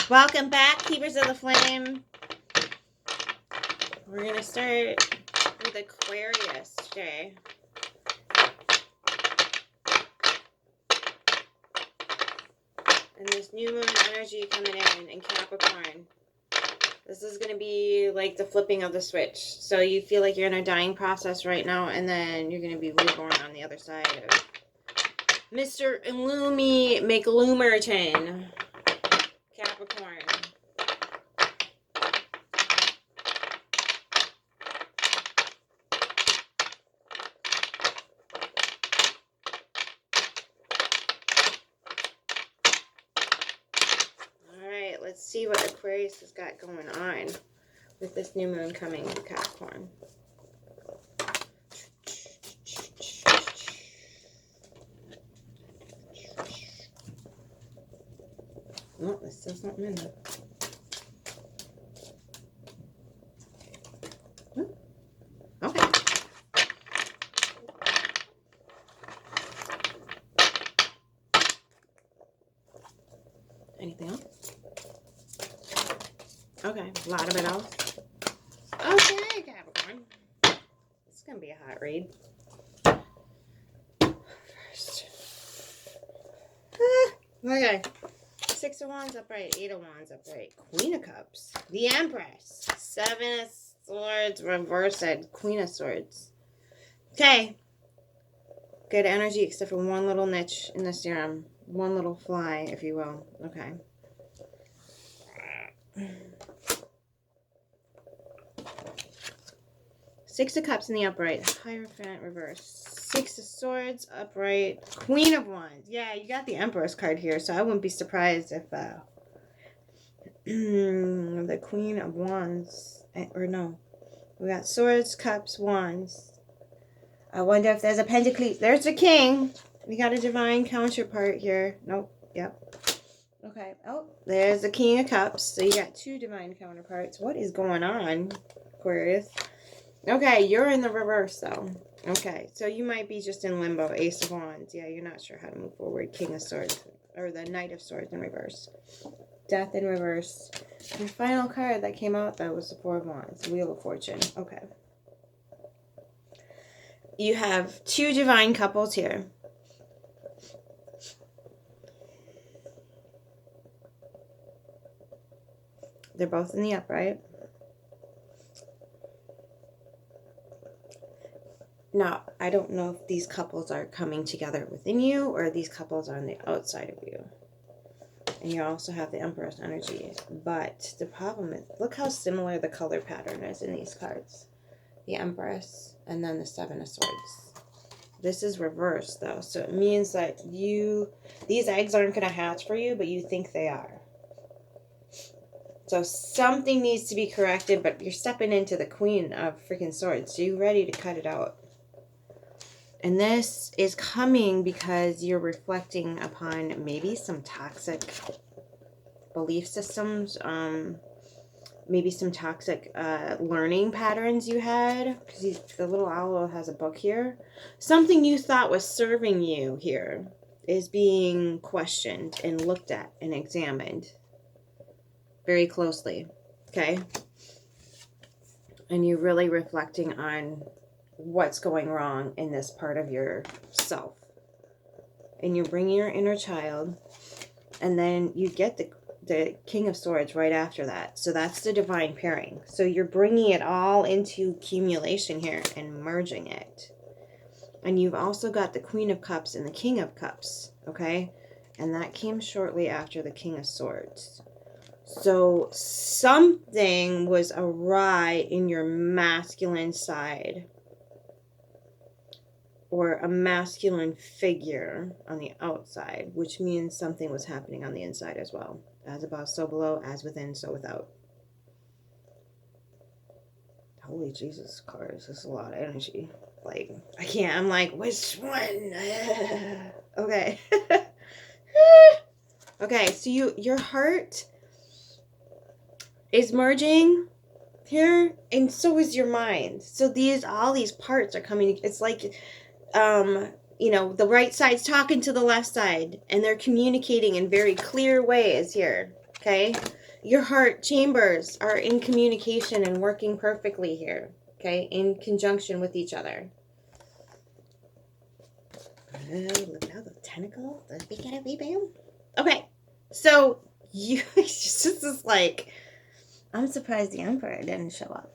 Welcome back, Keepers of the Flame. We're going to start with Aquarius today. And this new moon energy coming in Capricorn. This is going to be like the flipping of the switch. So you feel like you're in a dying process right now, and then you're going to be reborn on the other side of Mr. Illumi McLoomerton. Capricorn. Alright, let's see what Aquarius has got going on with this new moon coming in Capricorn. Oh, there's still something in there. Okay. Anything else? Okay, a lot of it else. Okay, Capricorn. This is going to be a hot read. First. Okay. Six of Wands upright, Eight of Wands upright, Queen of Cups, the Empress, Seven of Swords reversed, Queen of Swords. Okay. Good energy except for one little niche in the serum. One little fly, if you will. Okay. Six of Cups in the upright, Hierophant reverse. Six of Swords upright, Queen of Wands. Yeah, you got the Empress card here, so I wouldn't be surprised if the Queen of Wands, or no, we got Swords, Cups, Wands. I wonder if there's a Pentacles. There's the King. We got a divine counterpart here. Nope. Yep. Okay. Oh, there's the King of Cups. So you got two divine counterparts. What is going on, Aquarius? Okay, you're in the reverse, though. Okay, so you might be just in limbo. Ace of Wands. Yeah, you're not sure how to move forward. King of Swords. Or the Knight of Swords in reverse. Death in reverse. The final card that came out, though, was the Four of Wands. Wheel of Fortune. Okay. You have two divine couples here. They're both in the upright. Now, I don't know if these couples are coming together within you or these couples are on the outside of you. And you also have the Empress energy. But the problem is, look how similar the color pattern is in these cards. The Empress and then the Seven of Swords. This is reversed, though. So it means that these eggs aren't going to hatch for you, but you think they are. So something needs to be corrected, but you're stepping into the Queen of freaking Swords. So you're ready to cut it out. And this is coming because you're reflecting upon maybe some toxic belief systems, maybe some toxic learning patterns you had. Because the little owl has a book here. Something you thought was serving you here is being questioned and looked at and examined very closely. Okay? And you're really reflecting on what's going wrong in this part of yourself. And you're bringing your inner child, and then you get the King of Swords right after that. So that's the divine pairing. So you're bringing it all into accumulation here and merging it. And you've also got the Queen of Cups and the King of Cups, okay? And that came shortly after the King of Swords. So something was awry in your masculine side, or a masculine figure on the outside, which means something was happening on the inside as well. As above, so below, as within, so without. Holy Jesus, cards, this is a lot of energy. Like, I can't, I'm like, which one? Okay. Okay, so your heart is merging here, and so is your mind. So all these parts are coming. It's like the right side's talking to the left side, and they're communicating in very clear ways here. Okay? Your heart chambers are in communication and working perfectly here. Okay? In conjunction with each other. Look at the tentacle. Okay. So, you, it's just like, I'm surprised the Emperor didn't show up.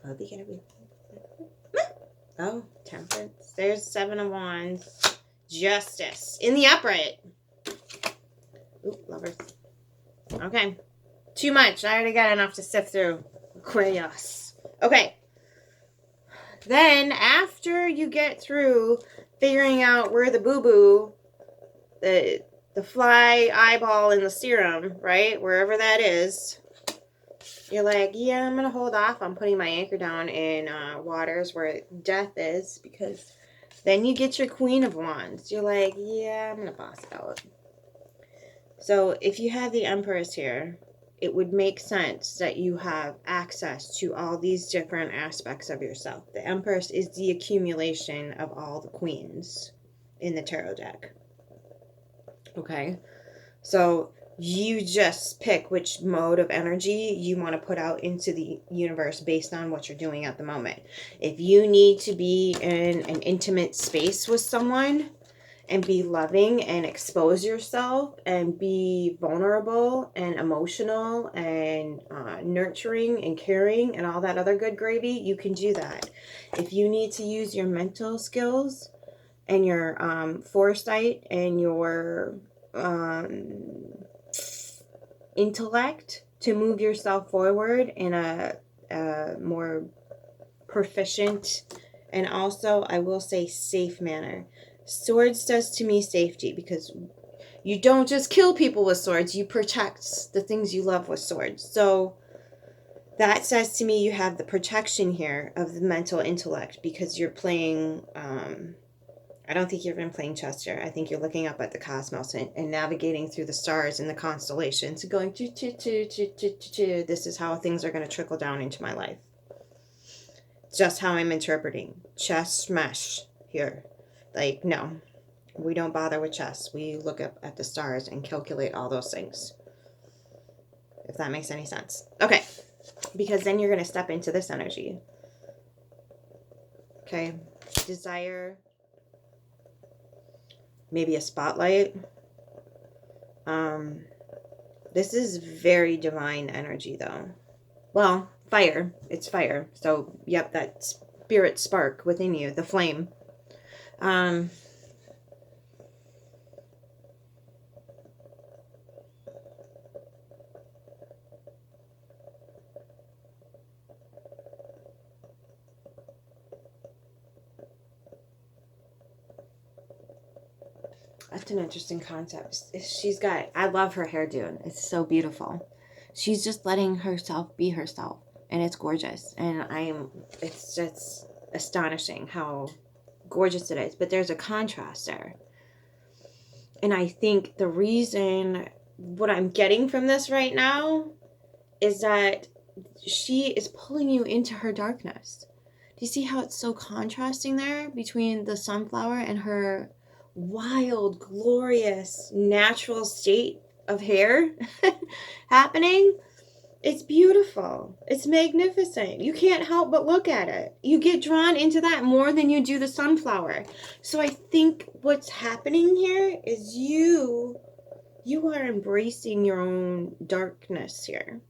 Oh, Temperance. There's 7 of Wands. Justice. In the upright. Ooh, Lovers. Okay. Too much. I already got enough to sift through. Aquarius. Okay. Then, after you get through figuring out where the boo-boo, the fly eyeball in the serum, right? Wherever that is, you're like, yeah, I'm going to hold off on putting my anchor down in waters where death is, because then you get your Queen of Wands. You're like, yeah, I'm going to boss it out. So if you have the Empress here, it would make sense that you have access to all these different aspects of yourself. The Empress is the accumulation of all the queens in the tarot deck. Okay? So you just pick which mode of energy you want to put out into the universe based on what you're doing at the moment. If you need to be in an intimate space with someone and be loving and expose yourself and be vulnerable and emotional and nurturing and caring and all that other good gravy, you can do that. If you need to use your mental skills and your foresight and your intellect to move yourself forward in a more proficient and also, I will say, safe manner. Swords does to me safety, because you don't just kill people with swords, you protect the things you love with swords. So that says to me you have the protection here of the mental intellect, because you're playing, I don't think you've been playing chess here. I think you're looking up at the cosmos and navigating through the stars and the constellations and going, this is how things are going to trickle down into my life. Just how I'm interpreting. Chess smash here. Like, no, we don't bother with chess. We look up at the stars and calculate all those things. If that makes any sense. Okay. Because then you're going to step into this energy. Okay. Desire. Maybe a spotlight. This is very divine energy, though. Well, fire. It's fire. So, yep, that spirit spark within you, the flame. That's an interesting concept. I love her hairdo. It's so beautiful. She's just letting herself be herself. And it's gorgeous. And it's just astonishing how gorgeous it is. But there's a contrast there. And I think the reason, what I'm getting from this right now, is that she is pulling you into her darkness. Do you see how it's so contrasting there between the sunflower and her wild, glorious, natural state of hair happening? It's beautiful. It's magnificent. You can't help but look at it. You get drawn into that more than you do the sunflower. So I think what's happening here is you are embracing your own darkness here.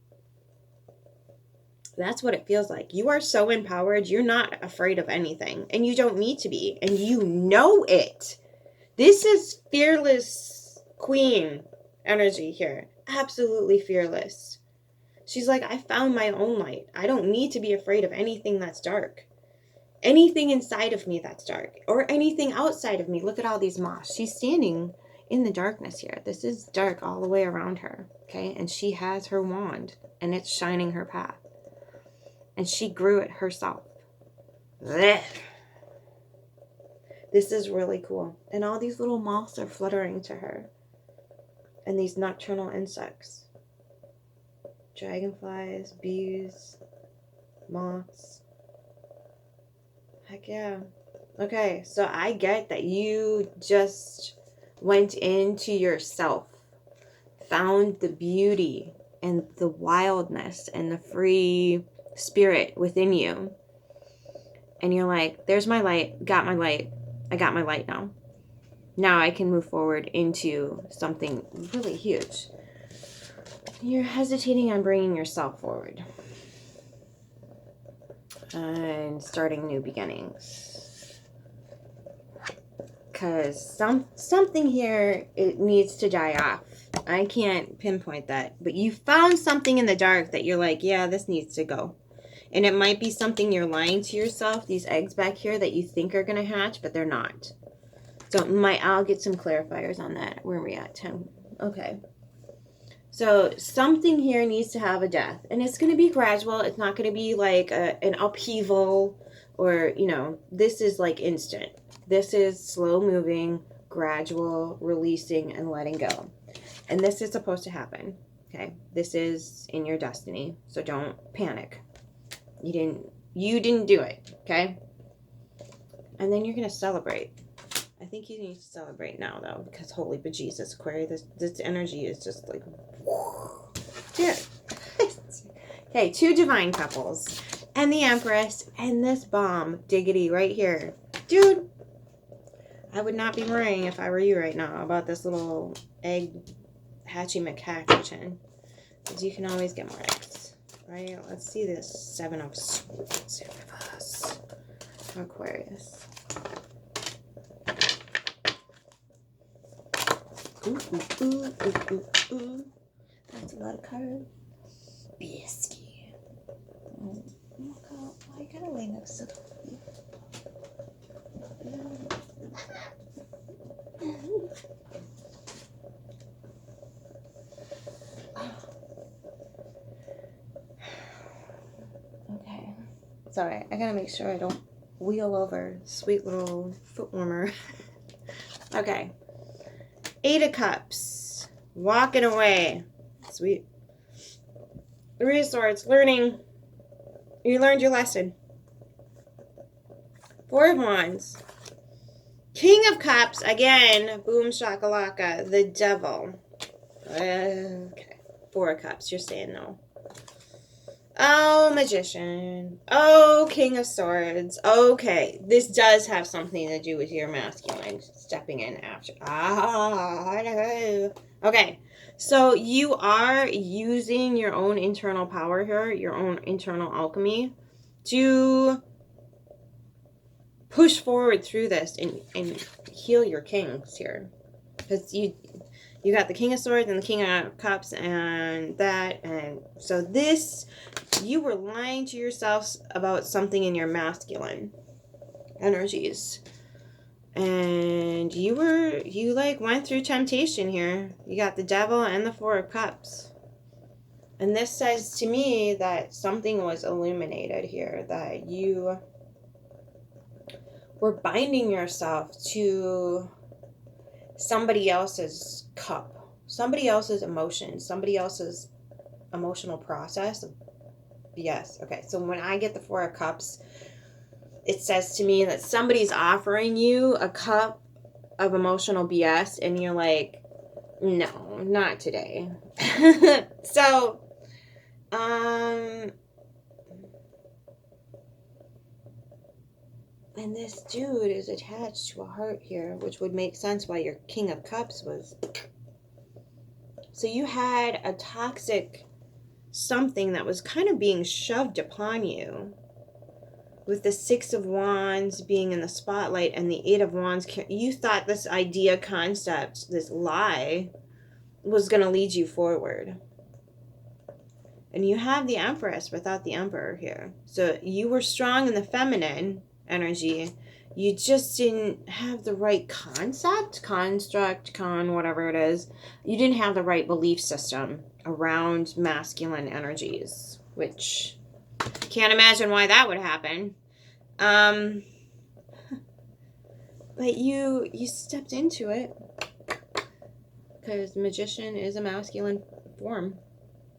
That's what it feels like. You are so empowered. You're not afraid of anything. And you don't need to be. And you know it. This is fearless queen energy here. Absolutely fearless. She's like, I found my own light. I don't need to be afraid of anything that's dark. Anything inside of me that's dark. Or anything outside of me. Look at all these moths. She's standing in the darkness here. This is dark all the way around her. Okay? And she has her wand. And it's shining her path. And she grew it herself. Blech. This is really cool. And all these little moths are fluttering to her. And these nocturnal insects. Dragonflies, bees, moths. Heck yeah. Okay, so I get that you just went into yourself. Found the beauty and the wildness and the free spirit within you. And you're like, there's my light, got my light. I got my light now. Now I can move forward into something really huge. You're hesitating on bringing yourself forward and starting new beginnings. Because something here, it needs to die off. I can't pinpoint that. But you found something in the dark that you're like, yeah, this needs to go. And it might be something you're lying to yourself, these eggs back here that you think are going to hatch, but they're not. So I'll get some clarifiers on that. Where are we at? 10. Okay. So something here needs to have a death. And it's going to be gradual. It's not going to be like an upheaval or, this is like instant. This is slow moving, gradual, releasing, and letting go. And this is supposed to happen. Okay. This is in your destiny. So don't panic. You didn't do it. Okay. And then you're going to celebrate. I think you need to celebrate now, though, because holy bejesus, Aquarius, this energy is just like, dude. Okay, 2 divine couples, and the Empress, and this bomb diggity right here. Dude, I would not be worrying if I were you right now about this little egg hatchy McHatcherton, because you can always get more eggs, right? Let's see this 7 of Swords in reverse. Aquarius. Ooh, ooh, ooh, ooh, ooh, ooh. That's a lot of cards. Bisky. Oh, God. Why gotta lay next to the... Okay. Sorry, I gotta make sure I don't wheel over. Sweet little foot warmer. Okay. 8 of Cups. Walking away. Sweet. 3 of Swords. Learning. You learned your lesson. 4 of Wands. King of Cups. Again. Boom shakalaka. The Devil. Okay. 4 of Cups. You're saying no. Oh, Magician. Oh, King of Swords. Okay. This does have something to do with your masculine stepping in after. Okay. So you are using your own internal power here, your own internal alchemy, to push forward through this and heal your kings here. Because you got the King of Swords and the King of Cups and that. And so this, you were lying to yourself about something in your masculine energies. And you went through temptation here. You got the Devil and the 4 of Cups. And this says to me that something was illuminated here, that you were binding yourself to somebody else's cup, somebody else's emotion, somebody else's emotional process. Yes. Okay. So when I get the 4 of Cups, it says to me that somebody's offering you a cup of emotional BS and you're like, no, not today. So, and this dude is attached to a heart here, which would make sense why your King of Cups was. So you had a toxic something that was kind of being shoved upon you, with the 6 of Wands being in the spotlight and the 8 of Wands. You thought this idea, concept, this lie was going to lead you forward. And you have the Empress without the Emperor here. So you were strong in the feminine energy. You just didn't have the right concept, construct, whatever it is. You didn't have the right belief system around masculine energies, which can't imagine why that would happen. But you stepped into it because Magician is a masculine form.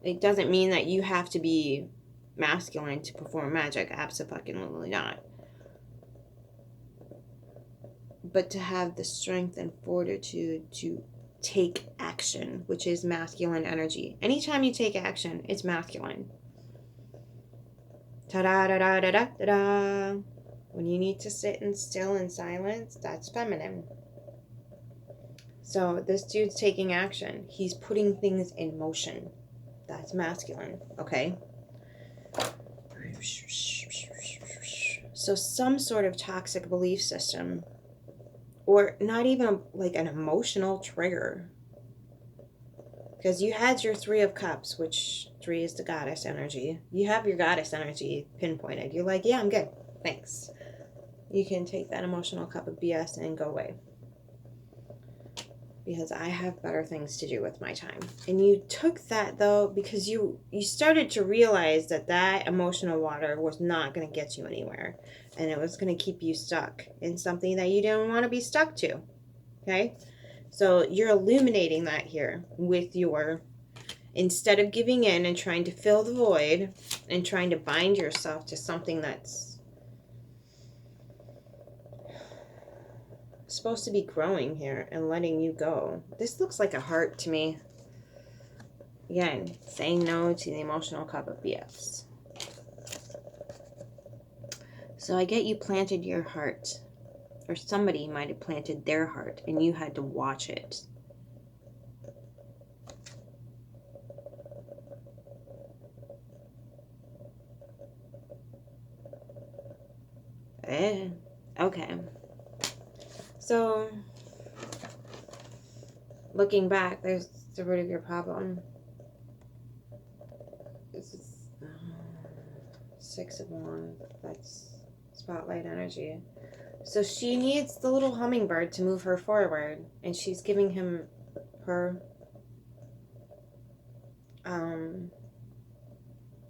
It doesn't mean that you have to be masculine to perform magic. Absolutely not. But to have the strength and fortitude to take action, which is masculine energy. Anytime you take action, it's masculine. Ta-da-da-da-da-da-da. When you need to sit in still in silence, that's feminine. So this dude's taking action. He's putting things in motion. That's masculine, okay? So some sort of toxic belief system, or not even like an emotional trigger. Because you had your 3 of Cups, which 3 is the goddess energy. You have your goddess energy pinpointed. You're like, yeah, I'm good. Thanks. You can take that emotional cup of BS and go away. Because I have better things to do with my time. And you took that, though, because you started to realize that that emotional water was not going to get you anywhere. And it was going to keep you stuck in something that you didn't want to be stuck to. Okay? So you're illuminating that here with your, instead of giving in and trying to fill the void and trying to bind yourself to something that's supposed to be growing here and letting you go. This looks like a heart to me. Again, saying no to the emotional cup of BS. So I get you planted your heart. Or somebody might have planted their heart and you had to watch it. Okay. So, looking back, there's the root of your problem. This is 6 of Wands. That's spotlight energy. So she needs the little hummingbird to move her forward, and she's giving him her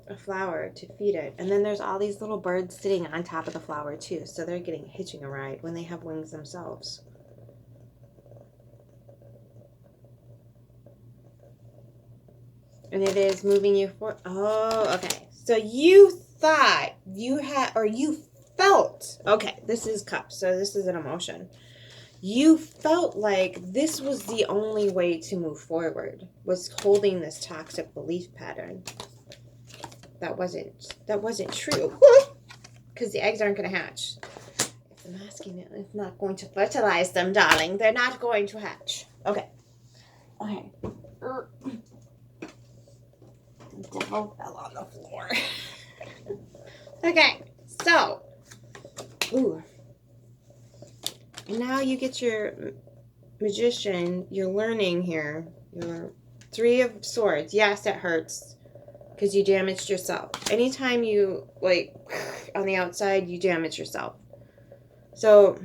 a flower to feed it. And then there's all these little birds sitting on top of the flower too, so they're hitching a ride when they have wings themselves. And it is moving you forward. Oh, okay. So you thought you had, or you felt, okay, this is Cups, so this is an emotion. You felt like this was the only way to move forward, was holding this toxic belief pattern. That wasn't true. Because the eggs aren't going to hatch. If the masculine is not going to fertilize them, darling, they're not going to hatch. Okay. Okay. The devil fell on the floor. Okay. So. Ooh. And now you get your magician. You're learning here. Your 3 of Swords. Yes, it hurts. Because you damaged yourself. Anytime you, like, on the outside, you damage yourself. So,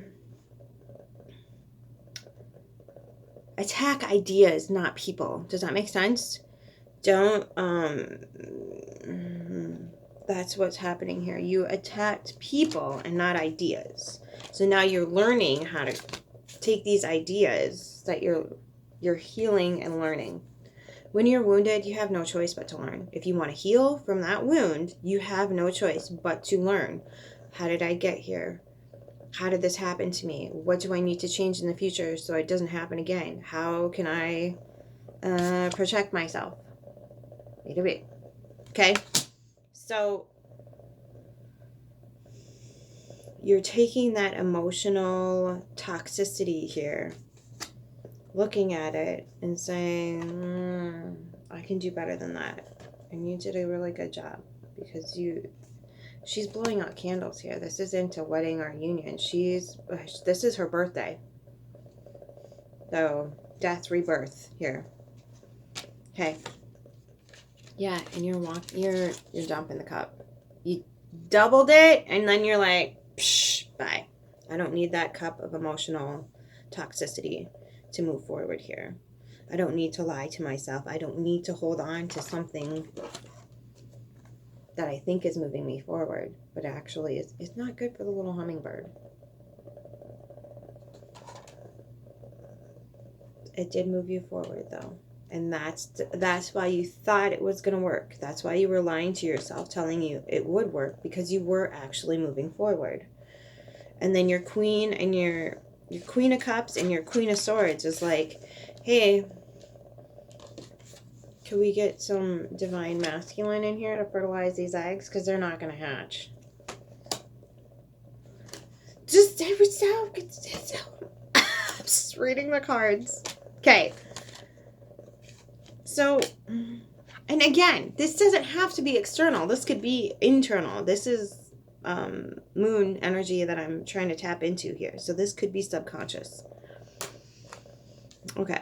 attack ideas, not people. Does that make sense? Don't, that's what's happening here. You attacked people and not ideas. So now you're learning how to take these ideas that you're healing and learning. When you're wounded, you have no choice but to learn. If you want to heal from that wound, you have no choice but to learn. How did I get here? How did this happen to me? What do I need to change in the future so it doesn't happen again? How can I protect myself? Okay? So, you're taking that emotional toxicity here, looking at it and saying, I can do better than that. And you did a really good job because she's blowing out candles here. This isn't a wedding or a union. This is her birthday. So, death, rebirth here. Okay. Yeah, and you're dumping the cup. You doubled it and then you're like, psh, bye. I don't need that cup of emotional toxicity to move forward here. I don't need to lie to myself. I don't need to hold on to something that I think is moving me forward, but actually it's not good for the little hummingbird. It did move you forward though. And that's why you thought it was going to work. That's why you were lying to yourself, telling you it would work, because you were actually moving forward. And then your queen and your Queen of Cups and your Queen of Swords is like, hey, can we get some divine masculine in here to fertilize these eggs? Because they're not going to hatch. Just just reading the cards. Okay. So, and again, this doesn't have to be external. This could be internal. This is moon energy that I'm trying to tap into here. So this could be subconscious. Okay.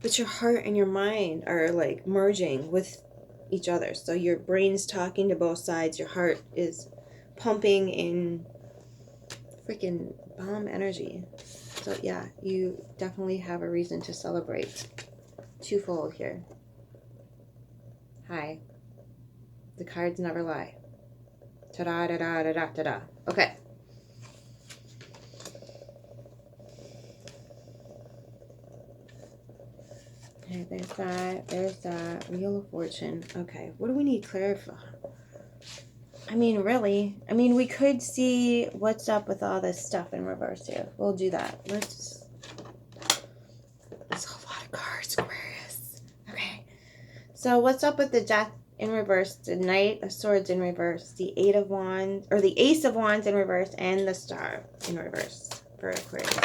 But your heart and your mind are like merging with each other. So your brain's talking to both sides. Your heart is pumping in freaking bomb energy. So yeah, you definitely have a reason to celebrate. Twofold here. Hi. The cards never lie. Ta-da, da-da, da-da, da-da. Okay. Okay, there's that. There's that. Wheel of Fortune. Okay, what do we need clarify? I mean, really. I mean, we could see what's up with all this stuff in reverse here. We'll do that. Let's... There's a lot of cards, Aquarius. Okay. So what's up with the Death in reverse, the Knight of Swords in reverse, the Eight of Wands, or the Ace of Wands in reverse, and the Star in reverse for Aquarius?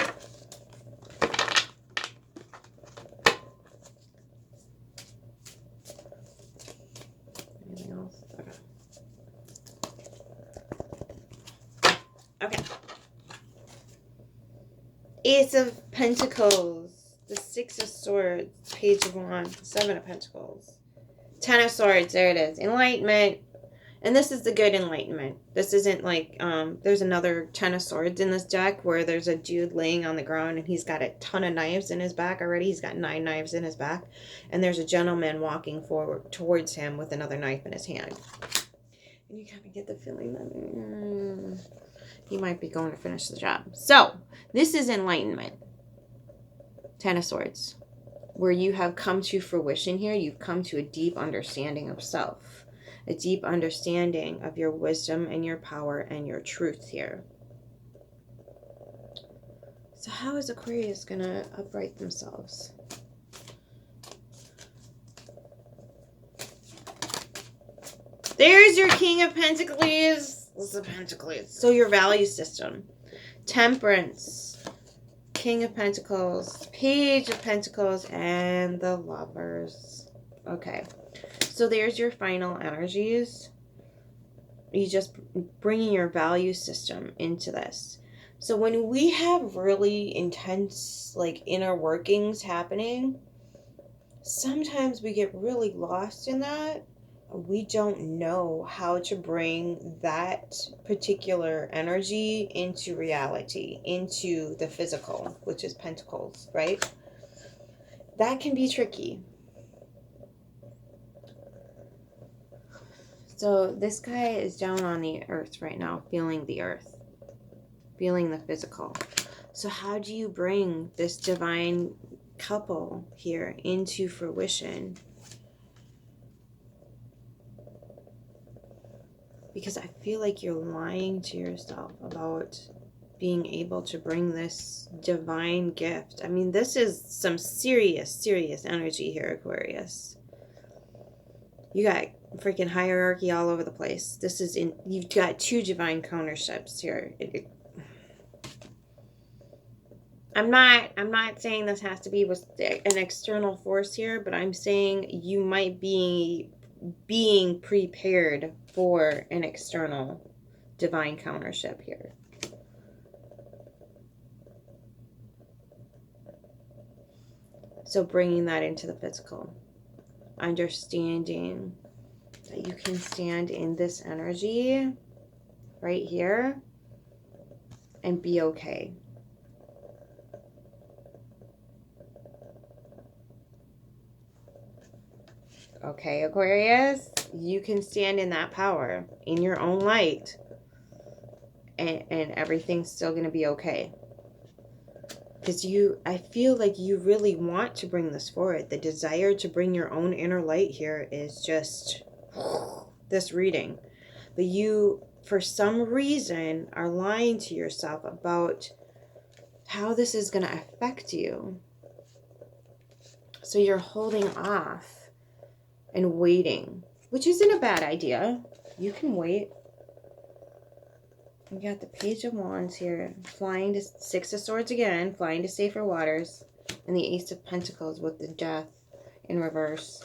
Anything else? Okay. Ace of Pentacles, the Six of Swords, Page of Wands, Seven of Pentacles, Ten of Swords, there it is. Enlightenment. And this is the good enlightenment. This isn't like, there's another Ten of Swords in this deck where there's a dude laying on the ground and he's got a ton of knives in his back already. He's got 9 knives in his back. And there's a gentleman walking forward towards him with another knife in his hand. And you kind of get the feeling that he might be going to finish the job. So, this is enlightenment. Ten of Swords. Where you have come to fruition here. You've come to a deep understanding of self. A deep understanding of your wisdom and your power and your truth here. So how is Aquarius going to upright themselves? There's your King of Pentacles. What's the Pentacles? So your value system. Temperance. King of Pentacles. Page of Pentacles. And the Lovers. Okay. So there's your final energies. You just bringing your value system into this. So when we have really intense, like, inner workings happening, sometimes we get really lost in that. We don't know how to bring that particular energy into reality, into the physical, which is Pentacles, right? That can be tricky. So this guy is down on the earth right now, feeling the earth, feeling the physical. So how do you bring this divine couple here into fruition? Because I feel like you're lying to yourself about being able to bring this divine gift. I mean, this is some serious, serious energy here, Aquarius. You got freaking hierarchy all over the place. This is in, you've got 2 divine counterships here. I'm not saying this has to be with an external force here, but I'm saying you might be being prepared for an external divine countership here. So bringing that into the physical. Understanding that you can stand in this energy right here and be okay. Okay, Aquarius, you can stand in that power, in your own light, and everything's still going to be okay. Because I feel like you really want to bring this forward. The desire to bring your own inner light here is just this reading. But you, for some reason, are lying to yourself about how this is going to affect you. So you're holding off and waiting, which isn't a bad idea. You can wait. We got the Page of Wands here, flying to Six of Swords again, flying to safer waters, and the Ace of Pentacles with the Death in reverse.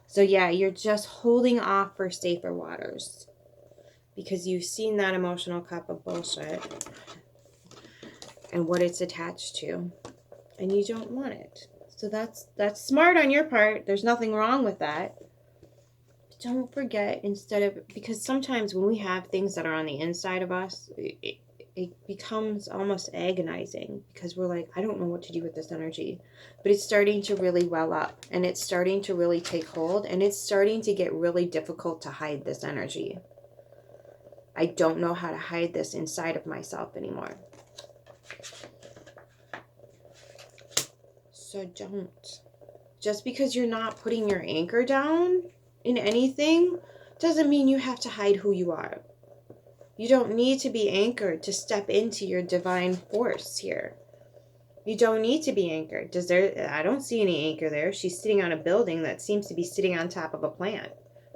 So yeah, you're just holding off for safer waters because you've seen that emotional cup of bullshit and what it's attached to, and you don't want it. So that's smart on your part. There's nothing wrong with that. But don't forget, because sometimes when we have things that are on the inside of us, it becomes almost agonizing because we're like, I don't know what to do with this energy. But it's starting to really well up, and it's starting to really take hold, and it's starting to get really difficult to hide this energy. I don't know how to hide this inside of myself anymore. So don't. Just because you're not putting your anchor down in anything doesn't mean you have to hide who you are. You don't need to be anchored to step into your divine force here. You don't need to be anchored. I don't see any anchor there. She's sitting on a building that seems to be sitting on top of a plant.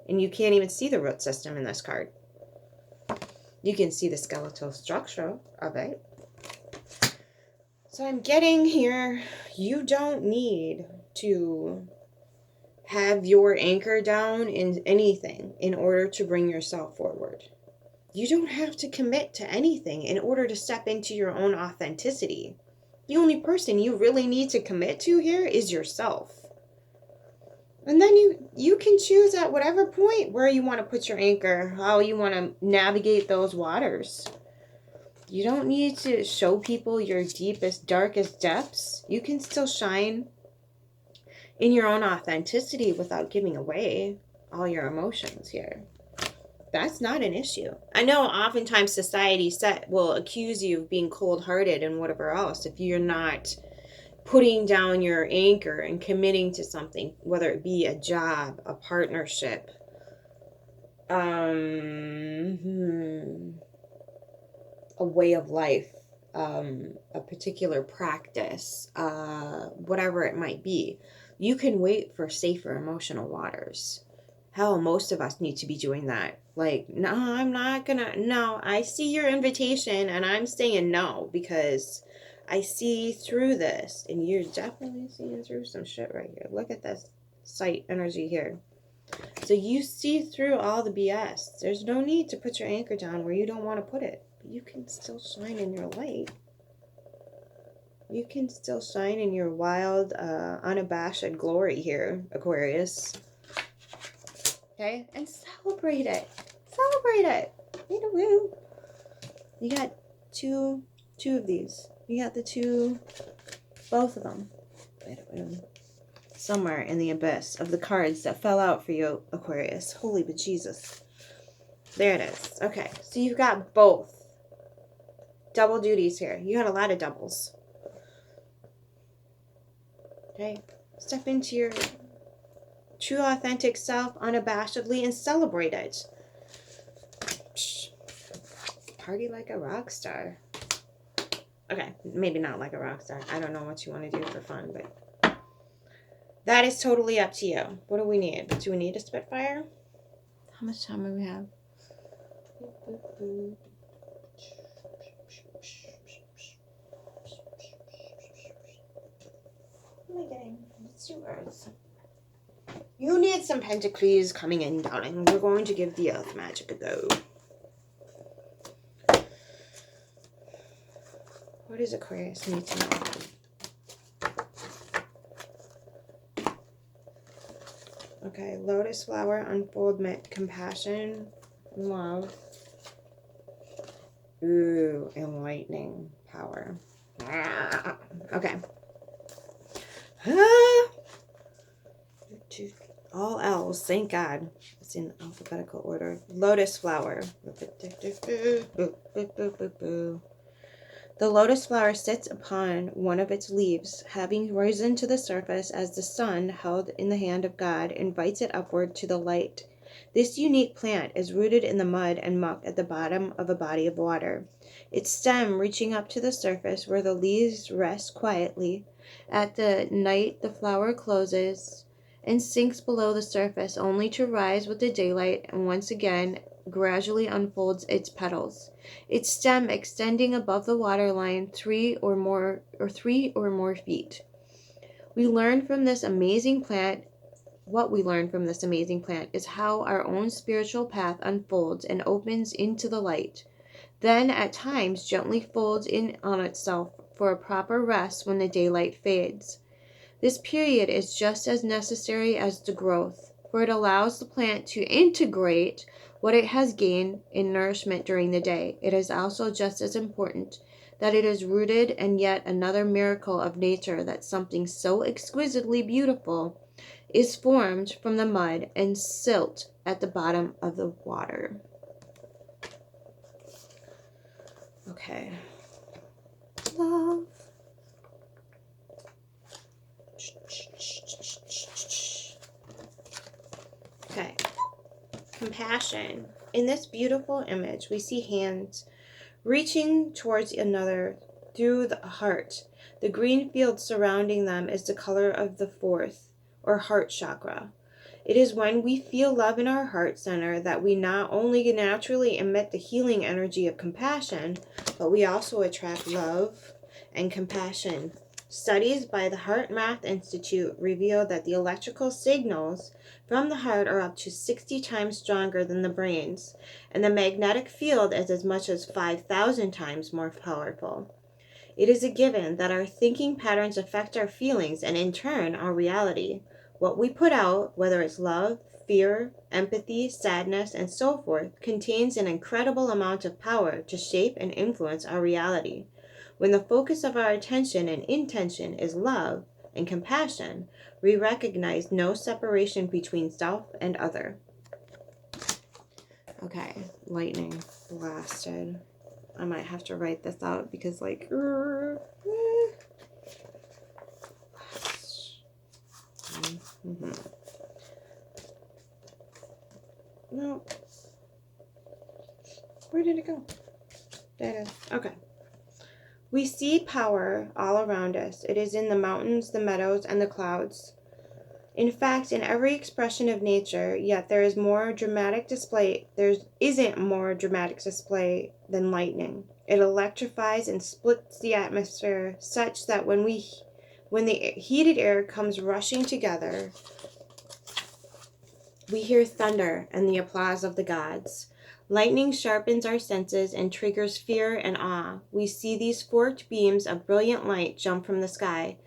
And you can't even see the root system in this card. You can see the skeletal structure of it. So I'm getting here, you don't need to have your anchor down in anything in order to bring yourself forward. You don't have to commit to anything in order to step into your own authenticity. The only person you really need to commit to here is yourself. And then you can choose at whatever point where you want to put your anchor, how you want to navigate those waters. You don't need to show people your deepest, darkest depths. You can still shine in your own authenticity without giving away all your emotions here. That's not an issue. I know oftentimes society will accuse you of being cold-hearted and whatever else if you're not putting down your anchor and committing to something, whether it be a job, a partnership, a way of life, a particular practice, whatever it might be. You can wait for safer emotional waters. Hell, most of us need to be doing that. Like, no, I'm not gonna, no, I see your invitation and I'm saying no because I see through this. And you're definitely seeing through some shit right here. Look at this sight energy here. So you see through all the BS. There's no need to put your anchor down where you don't want to put it. You can still shine in your light. You can still shine in your wild, unabashed glory here, Aquarius. Okay? And celebrate it. Celebrate it. Woo. You got two of these. You got the two, both of them. Somewhere in the abyss of the cards that fell out for you, Aquarius. Holy bejesus. There it is. Okay, so you've got both. Double duties here. You got a lot of doubles. Okay? Step into your true authentic self unabashedly and celebrate it. Party like a rock star. Okay, maybe not like a rock star. I don't know what you want to do for fun, but that is totally up to you. What do we need? Do we need a Spitfire? How much time do we have? What am I getting? Let's do Earth. You need some Pentacles coming in, darling. We're going to give the Earth magic a go. What does Aquarius need to know? Okay, lotus flower, unfoldment, compassion, love. Ooh, enlightening power. Okay. All L's, thank God. It's in alphabetical order. Lotus flower. The lotus flower sits upon one of its leaves, having risen to the surface as the sun, held in the hand of God, invites it upward to the light This unique plant is rooted in the mud and muck at the bottom of a body of water, its stem reaching up to the surface where the leaves rest quietly. At the night, the flower closes and sinks below the surface, only to rise with the daylight and once again gradually unfolds its petals, its stem extending above the waterline 3 or more feet. We learn from this amazing plant What we learn from this amazing plant is how our own spiritual path unfolds and opens into the light, then at times gently folds in on itself for a proper rest when the daylight fades. This period is just as necessary as the growth, for it allows the plant to integrate what it has gained in nourishment during the day. It is also just as important that it is rooted, and yet another miracle of nature that something so exquisitely beautiful is formed from the mud and silt at the bottom of the water. Okay. Love. Okay. Compassion. In this beautiful image, we see hands reaching towards another through the heart. The green field surrounding them is the color of the fourth, or heart chakra. It is when we feel love in our heart center that we not only naturally emit the healing energy of compassion, but we also attract love and compassion. Studies by the Heart Math Institute reveal that the electrical signals from the heart are up to 60 times stronger than the brain's, and the magnetic field is as much as 5,000 times more powerful. It is a given that our thinking patterns affect our feelings and in turn our reality. What we put out, whether it's love, fear, empathy, sadness, and so forth, contains an incredible amount of power to shape and influence our reality. When the focus of our attention and intention is love and compassion, we recognize no separation between self and other. Okay, lightning blasted. I might have to write this out because No. Where did it go? There it is. Okay. We see power all around us. It is in the mountains, the meadows, and the clouds. In fact, in every expression of nature, yet there isn't more dramatic display than lightning. It electrifies and splits the atmosphere such that when the heated air comes rushing together, we hear thunder and the applause of the gods. Lightning sharpens our senses and triggers fear and awe. We see these forked beams of brilliant light jump from the sky,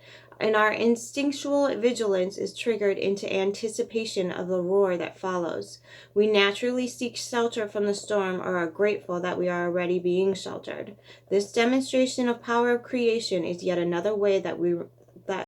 and our instinctual vigilance is triggered into anticipation of the roar that follows. We naturally seek shelter from the storm or are grateful that we are already being sheltered. This demonstration of power of creation is yet another way that